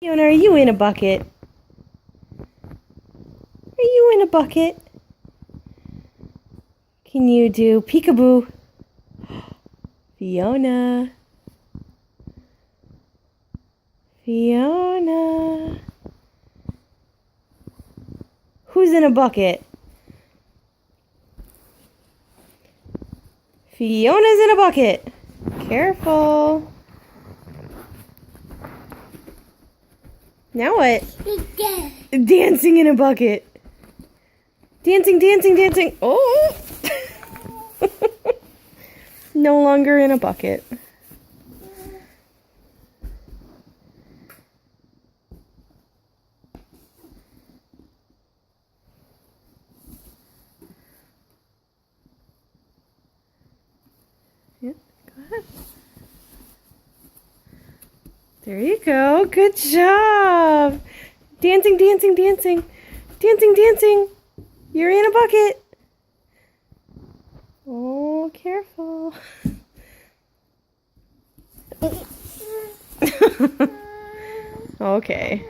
Fiona, are you in a bucket? Are you in a bucket? Can you do peekaboo? Fiona. Fiona. Who's in a bucket? Fiona's in a bucket. Careful. Now what? Dancing in a bucket. Dancing, dancing, dancing. Oh! No longer in a bucket. Yeah, go ahead. There you go. Good job. Dancing, dancing, dancing. Dancing, dancing. You're in a bucket. Oh, careful. Okay.